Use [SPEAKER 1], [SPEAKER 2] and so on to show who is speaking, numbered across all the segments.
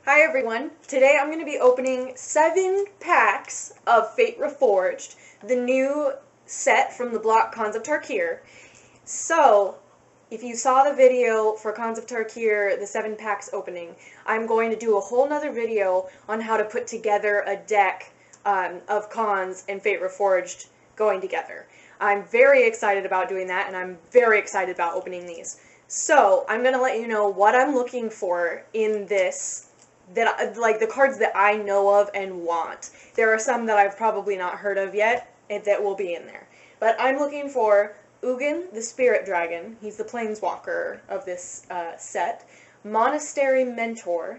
[SPEAKER 1] Hi everyone. Today I'm going to be opening 7 packs of Fate Reforged, the new set from the block Khans of Tarkir. So, if you saw the video for Khans of Tarkir, the 7 packs opening, I'm going to do a whole nother video on how to put together a deck of Khans and Fate Reforged going together. I'm very excited about doing that, and I'm very excited about opening these. So, I'm going to let you know what I'm looking for in this, like the cards that I know of and want. There are some that I've probably not heard of yet that will be in there. But I'm looking for Ugin, the Spirit Dragon. He's the Planeswalker of this set. Monastery Mentor.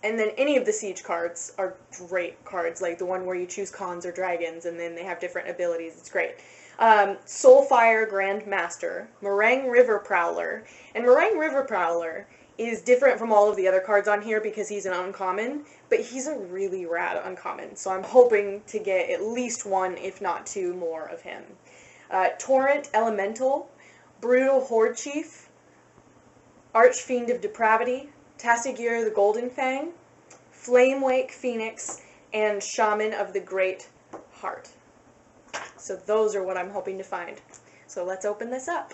[SPEAKER 1] And then any of the Siege cards are great cards, like the one where you choose Khans or Dragons and then they have different abilities. It's great. Soulfire Grand Master, Meringue River Prowler, and Meringue River Prowler is different from all of the other cards on here because he's an uncommon, but he's a really rad uncommon, so I'm hoping to get at least one, if not two, more of him. Torrent Elemental, Brutal Horde Chief, Archfiend of Depravity, Tassigir the Golden Fang, Flamewake Phoenix, and Shaman of the Great Heart. So those are what I'm hoping to find. So let's open this up.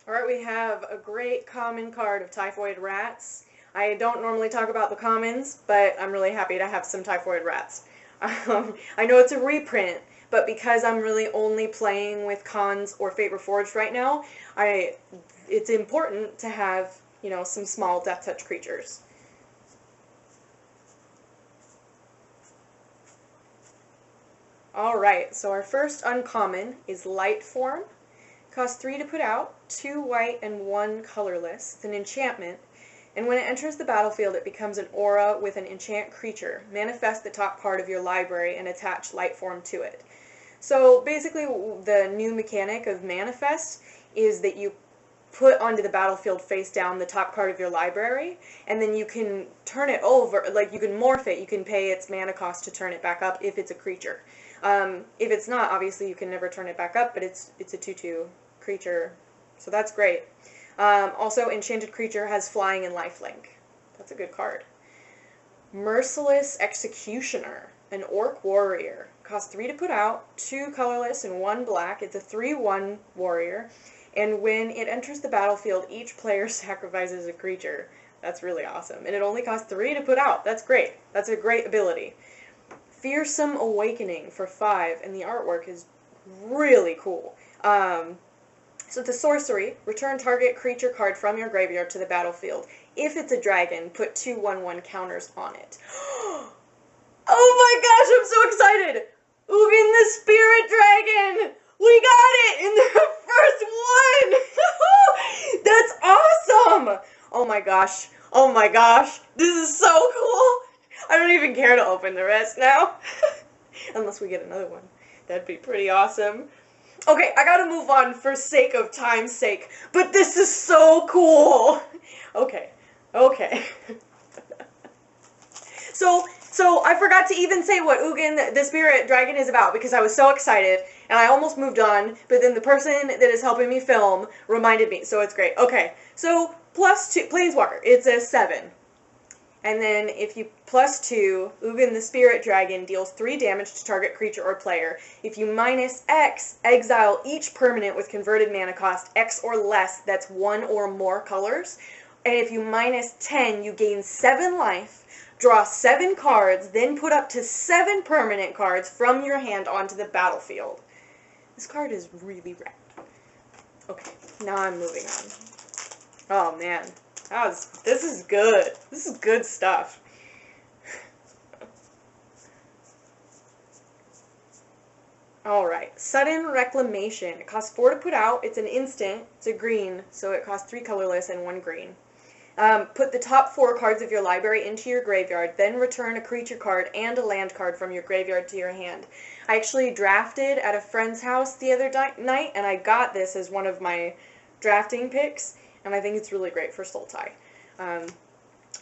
[SPEAKER 1] Alright, we have a great common card of Typhoid Rats. I don't normally talk about the commons, but I'm really happy to have some Typhoid Rats. I know it's a reprint, but because I'm really only playing with Khans or Fate Reforged right now, it's important to have, you know, some small Death Touch creatures. Alright, so our first uncommon is Light Form. Costs 3 to put out, 2 white and 1 colorless. It's an enchantment, and when it enters the battlefield it becomes an aura with an enchant creature. Manifest the top part of your library and attach Light Form to it. So basically the new mechanic of Manifest is that you put onto the battlefield face down the top card of your library, and then you can turn it over, like you can morph it, you can pay its mana cost to turn it back up if it's a creature. If it's not, obviously you can never turn it back up, but it's a 2/2 creature, so that's great. Also, Enchanted Creature has flying and lifelink. That's a good card. Merciless Executioner, an Orc Warrior. Costs 3 to put out, 2 colorless and 1 black. It's a 3/1 warrior, and when it enters the battlefield, each player sacrifices a creature. That's really awesome, and it only costs 3 to put out. That's great. That's a great ability. Fearsome Awakening for 5, and the artwork is really cool. So it's a sorcery. Return target creature card from your graveyard to the battlefield. If it's a dragon, put 2 1/1 counters on it. Oh my gosh, I'm so excited! Ugin the Spirit Dragon! We got it in the first one! That's awesome! Oh my gosh. Oh my gosh. This is so cool! I don't even care to open the rest now. Unless we get another one. That'd be pretty awesome. Okay, I gotta move on for sake of time's sake, but this is so cool! Okay. So I forgot to even say what Ugin the Spirit Dragon is about because I was so excited, and I almost moved on, but then the person that is helping me film reminded me, so it's great. Okay, so +2, Planeswalker, it's a 7. And then if you +2, Ugin the Spirit Dragon deals 3 damage to target creature or player. If you -X, exile each permanent with converted mana cost X or less that's 1 or more colors. And if you -10, you gain 7 life, draw 7 cards, then put up to 7 permanent cards from your hand onto the battlefield. This card is really rad. Okay, now I'm moving on. Oh man. This is good. This is good stuff. Alright, Sudden Reclamation. It costs 4 to put out. It's an instant. It's a green, so it costs 3 colorless and 1 green. Put the top 4 cards of your library into your graveyard, then return a creature card and a land card from your graveyard to your hand. I actually drafted at a friend's house the other night, and I got this as one of my drafting picks. And I think it's really great for Sultai.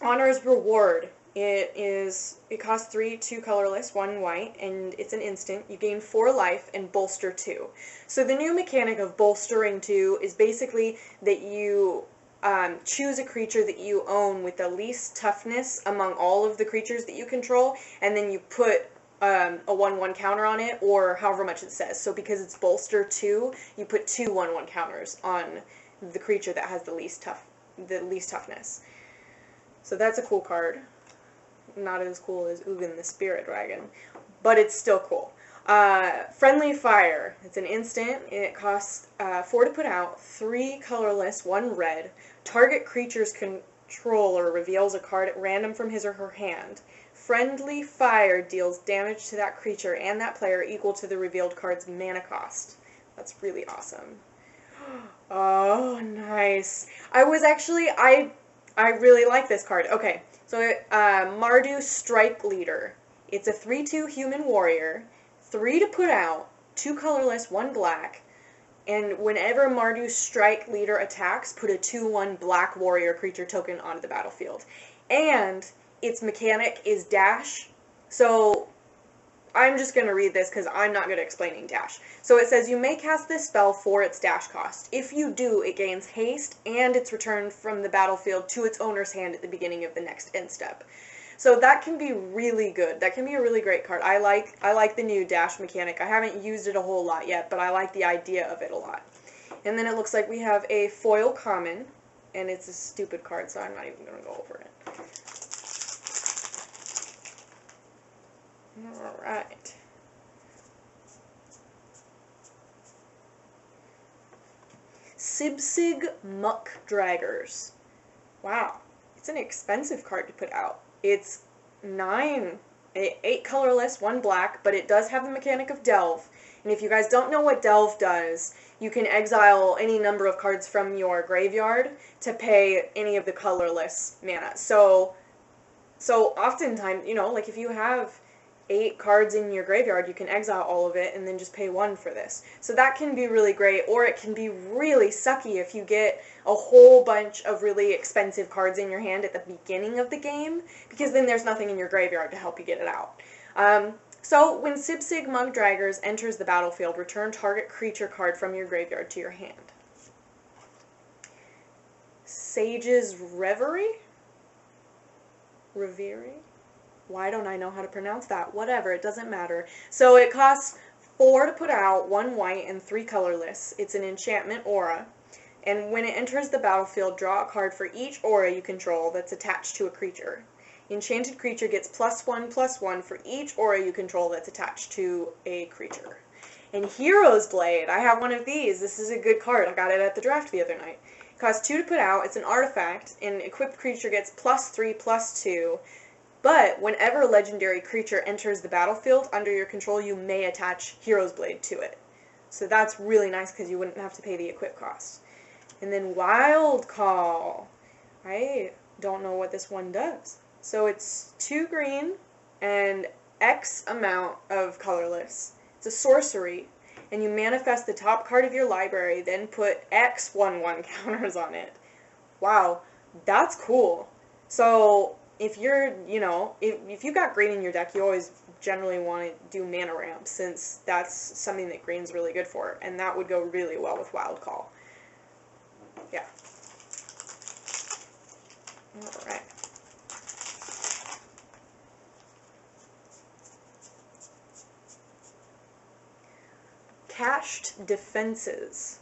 [SPEAKER 1] Honor's Reward. It costs 3, 2 colorless, 1 white, and it's an instant. You gain 4 life and bolster 2. So the new mechanic of bolstering 2 is basically that you choose a creature that you own with the least toughness among all of the creatures that you control, and then you put a 1/1 counter on it, or however much it says. So because it's bolster 2, you put 2 1/1 counters on the creature that has the least toughness. So that's a cool card. Not as cool as Ugin the Spirit Dragon, but it's still cool. Friendly Fire. It's an instant, and it costs 4 to put out, 3 colorless, 1 red. Target creature's controller reveals a card at random from his or her hand. Friendly Fire deals damage to that creature and that player equal to the revealed card's mana cost. That's really awesome. Oh, nice. I really like this card. Okay, so Mardu Strike Leader. It's a 3/2 human warrior, 3 to put out, 2 colorless, 1 black, and whenever Mardu Strike Leader attacks, put a 2/1 black warrior creature token onto the battlefield. And its mechanic is dash, so I'm just going to read this because I'm not good at explaining dash. So it says, you may cast this spell for its dash cost. If you do, it gains haste, and it's returned from the battlefield to its owner's hand at the beginning of the next end step. So that can be really good. That can be a really great card. I like the new dash mechanic. I haven't used it a whole lot yet, but I like the idea of it a lot. And then it looks like we have a foil common, and it's a stupid card, so I'm not even going to go over it. Alright. Sibsig Muck Draggers. Wow, it's an expensive card to put out. It's 8 colorless, 1 black, but it does have the mechanic of Delve. And if you guys don't know what Delve does, you can exile any number of cards from your graveyard to pay any of the colorless mana. So oftentimes, like if you have 8 cards in your graveyard, you can exile all of it and then just pay 1 for this. So that can be really great, or it can be really sucky if you get a whole bunch of really expensive cards in your hand at the beginning of the game, because then there's nothing in your graveyard to help you get it out. So when Sibsig Mug Draggers enters the battlefield, return target creature card from your graveyard to your hand. Sage's Reverie? Why don't I know how to pronounce that? Whatever, it doesn't matter. So it costs 4 to put out, 1 white, and 3 colorless. It's an enchantment aura. And when it enters the battlefield, draw a card for each aura you control that's attached to a creature. Enchanted creature gets +1/+1 for each aura you control that's attached to a creature. And Hero's Blade, I have one of these. This is a good card. I got it at the draft the other night. It costs 2 to put out. It's an artifact, and equipped creature gets +3/+2. But whenever a legendary creature enters the battlefield under your control, you may attach Hero's Blade to it. So that's really nice because you wouldn't have to pay the equip cost. And then Wild Call. I don't know what this one does. So it's 2 green and X amount of colorless. It's a sorcery, and you manifest the top card of your library, then put X 1/1 counters on it. Wow, that's cool. So if you're, if you got green in your deck, you always generally want to do mana ramp, since that's something that green's really good for, and that would go really well with Wild Call. Yeah. Alright. Cached Defenses.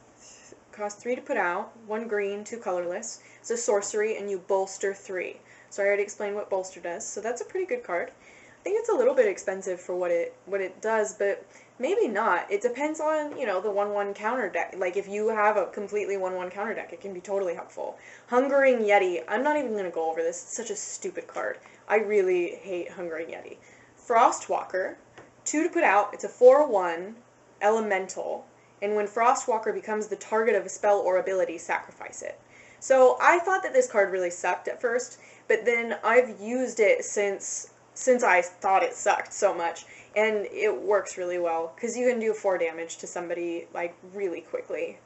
[SPEAKER 1] Cost 3 to put out, 1 green, 2 colorless. It's a sorcery, and you bolster 3. So I already explained what bolster does, so that's a pretty good card. I think it's a little bit expensive for what it does, but maybe not. It depends on, the 1/1 counter deck. Like, if you have a completely 1/1 counter deck, it can be totally helpful. Hungering Yeti. I'm not even going to go over this. It's such a stupid card. I really hate Hungering Yeti. Frostwalker. 2 to put out. It's a 4/1 elemental, and when Frostwalker becomes the target of a spell or ability, sacrifice it. So I thought that this card really sucked at first, but then I've used it since I thought it sucked so much, and it works really well, because you can do 4 damage to somebody, like, really quickly,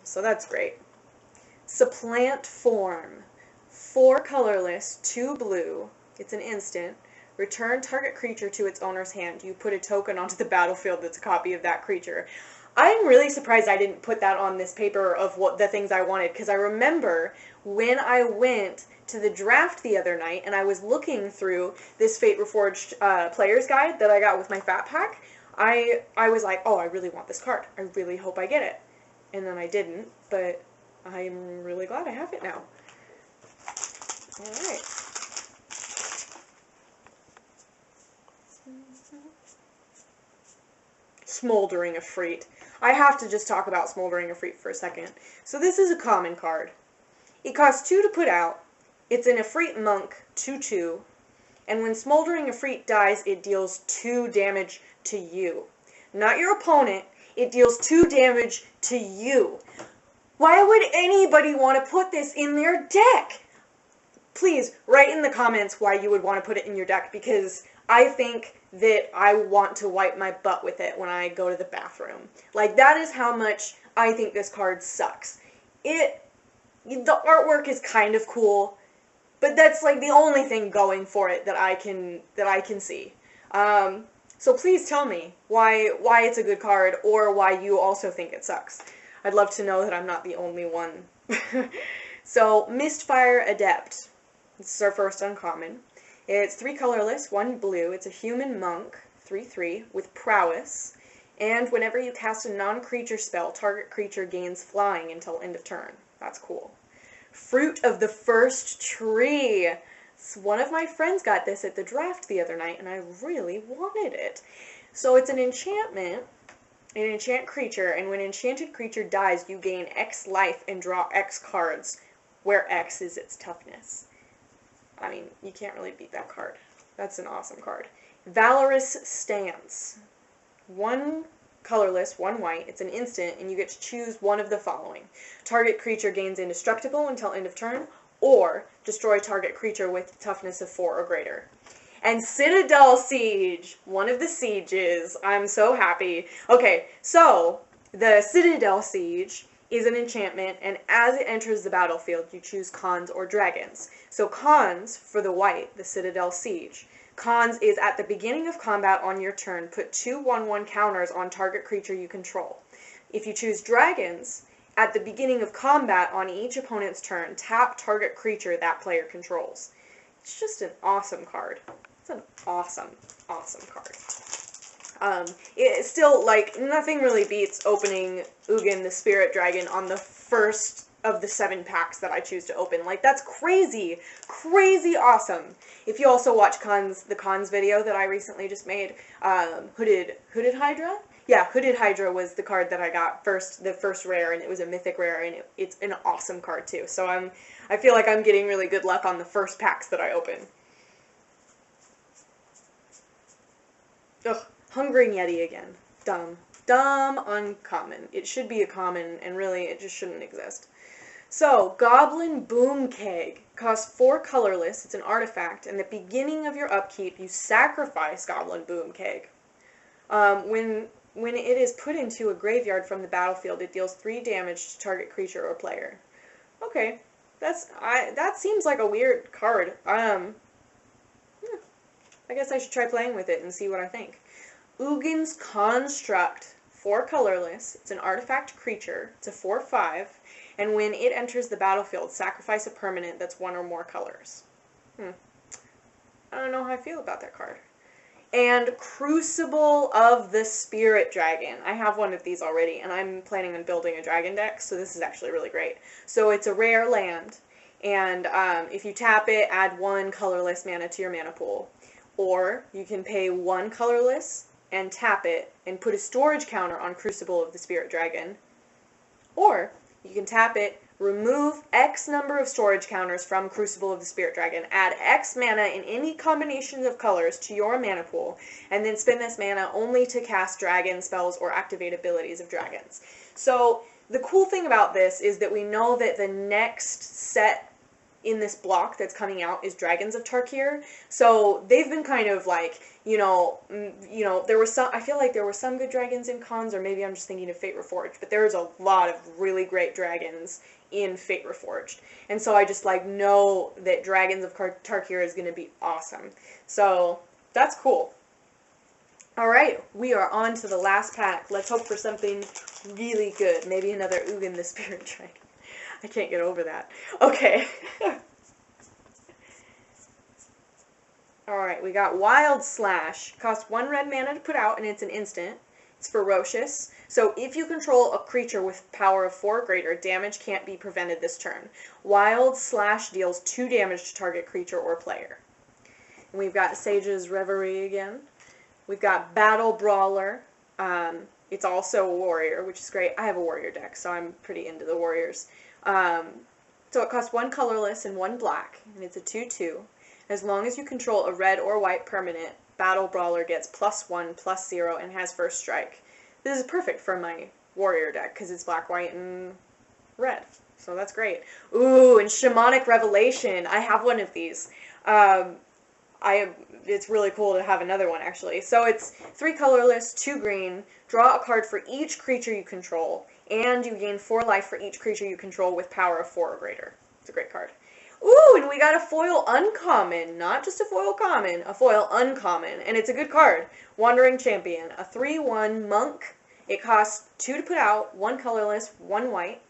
[SPEAKER 1] so that's great. Supplant Form. 4 colorless, 2 blue. It's an instant. Return target creature to its owner's hand. You put a token onto the battlefield that's a copy of that creature. I'm really surprised I didn't put that on this paper of what the things I wanted, because I remember when I went to the draft the other night and I was looking through this Fate Reforged player's guide that I got with my fat pack, I was like, oh, I really want this card. I really hope I get it. And then I didn't, but I'm really glad I have it now. Alright. Smoldering Efreet. I have to just talk about Smoldering Efreet for a second. So this is a common card. It costs 2 to put out. It's an Efreet Monk 2/2. And when Smoldering Efreet dies, it deals 2 damage to you. Not your opponent. It deals 2 damage to you. Why would anybody want to put this in their deck? Please, write in the comments why you would want to put it in your deck, because I think that I want to wipe my butt with it when I go to the bathroom. Like, that is how much I think this card sucks. The artwork is kind of cool, but that's like the only thing going for it that I can see. So please tell me why it's a good card, or why you also think it sucks. I'd love to know that I'm not the only one. So, Mistfire Adept. This is our first uncommon. It's 3 colorless, 1 blue. It's a human monk, 3/3, with prowess. And whenever you cast a non-creature spell, target creature gains flying until end of turn. That's cool. Fruit of the First Tree. So one of my friends got this at the draft the other night, and I really wanted it. So it's an enchantment, an enchant creature, and when enchanted creature dies, you gain X life and draw X cards, where X is its toughness. I mean, you can't really beat that card. That's an awesome card. Valorous Stance. 1 colorless, 1 white. It's an instant, and you get to choose one of the following. Target creature gains indestructible until end of turn, or destroy target creature with toughness of 4 or greater. And Citadel Siege, one of the sieges. I'm so happy. Okay, so the Citadel Siege is an enchantment, and as it enters the battlefield, you choose Khans or Dragons. So Khans, for the white, the Citadel Siege. Khans is at the beginning of combat on your turn, put 2 1/1 counters on target creature you control. If you choose Dragons, at the beginning of combat on each opponent's turn, tap target creature that player controls. It's just an awesome card. It's an awesome, awesome card. It's still, like, nothing really beats opening Ugin the Spirit Dragon on the first of the 7 packs that I choose to open. Like, that's crazy, crazy awesome. If you also watch the Khans video that I recently just made, Hooded Hydra? Yeah, Hooded Hydra was the card that I got the first rare, and it was a mythic rare, and it's an awesome card too. So I feel like I'm getting really good luck on the first packs that I open. Ugh, Hungering Yeti again. Dumb. Dumb uncommon. It should be a common, and really, it just shouldn't exist. So, Goblin Boom Keg. Costs 4 colorless, it's an artifact, and at the beginning of your upkeep, you sacrifice Goblin Boom Keg. When it is put into a graveyard from the battlefield, it deals 3 damage to target creature or player. Okay, that seems like a weird card. I guess I should try playing with it and see what I think. Ugin's Construct. 4 colorless. It's an artifact creature. It's a 4/5. And when it enters the battlefield, sacrifice a permanent that's 1 or more colors. I don't know how I feel about that card. And Crucible of the Spirit Dragon. I have one of these already, and I'm planning on building a dragon deck, so this is actually really great. So it's a rare land, and if you tap it, add 1 colorless mana to your mana pool. Or you can pay 1 colorless and tap it and put a storage counter on Crucible of the Spirit Dragon. Or you can tap it, remove X number of storage counters from Crucible of the Spirit Dragon, add X mana in any combinations of colors to your mana pool, and then spend this mana only to cast dragon spells or activate abilities of dragons. So the cool thing about this is that we know that the next set in this block that's coming out is Dragons of Tarkir. So they've been kind of like, there was some, I feel like there were some good dragons in Khans, or maybe I'm just thinking of Fate Reforged, but there's a lot of really great dragons in Fate Reforged. And so I just know that Dragons of Tarkir is going to be awesome. So that's cool. Alright, we are on to the last pack. Let's hope for something really good. Maybe another Ugin the Spirit Dragon. I can't get over that. Okay. Alright, we got Wild Slash. Costs 1 red mana to put out, and it's an instant. It's ferocious. So if you control a creature with power of 4 or greater, damage can't be prevented this turn. Wild Slash deals 2 damage to target creature or player. And we've got Sage's Reverie again. We've got Battle Brawler. It's also a warrior, which is great. I have a warrior deck, so I'm pretty into the warriors. So it costs 1 colorless and 1 black, and it's a 2/2. As long as you control a red or white permanent, Battle Brawler gets +1/+0 and has first strike. This is perfect for my warrior deck because it's black, white, and red. So that's great. Ooh, and Shamanic Revelation. I have one of these. It's really cool to have another one, actually. So it's 3 colorless, 2 green, draw a card for each creature you control, and you gain 4 life for each creature you control with power of 4 or greater. It's a great card. Ooh, and we got a foil uncommon. Not just a foil common, a foil uncommon. And it's a good card. Wandering Champion. A 3/1 monk. It costs 2 to put out, 1 colorless, 1 white.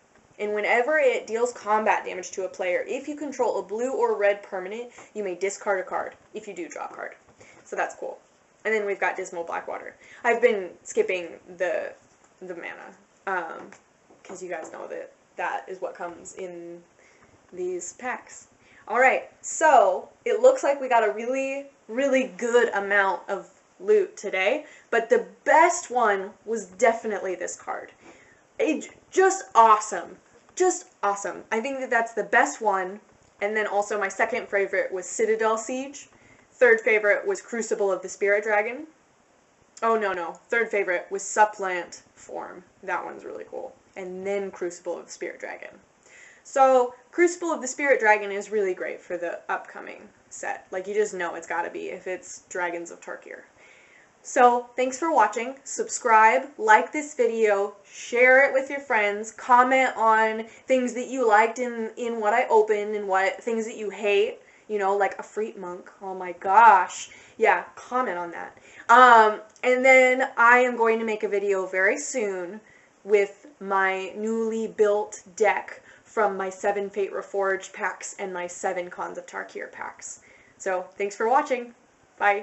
[SPEAKER 1] And whenever it deals combat damage to a player, if you control a blue or red permanent, you may discard a card if you do draw a card. So that's cool. And then we've got Dismal Blackwater. I've been skipping the mana, because you guys know that that is what comes in these packs. Alright, so it looks like we got a really, really good amount of loot today, but the best one was definitely this card. Just awesome. Just awesome. I think that that's the best one. And then also my second favorite was Citadel Siege. Third favorite was Crucible of the Spirit Dragon. Oh, no. Third favorite was Supplant Form. That one's really cool. And then Crucible of the Spirit Dragon. So, Crucible of the Spirit Dragon is really great for the upcoming set. Like, you just know it's gotta be if it's Dragons of Tarkir. So, thanks for watching. Subscribe, like this video, share it with your friends, comment on things that you liked in what I opened and what things that you hate. You know, like a Freet Monk. Oh my gosh. Yeah, comment on that. And then I am going to make a video very soon with my newly built deck from my 7 Fate Reforged packs and my 7 Cons of Tarkir packs. So, thanks for watching. Bye.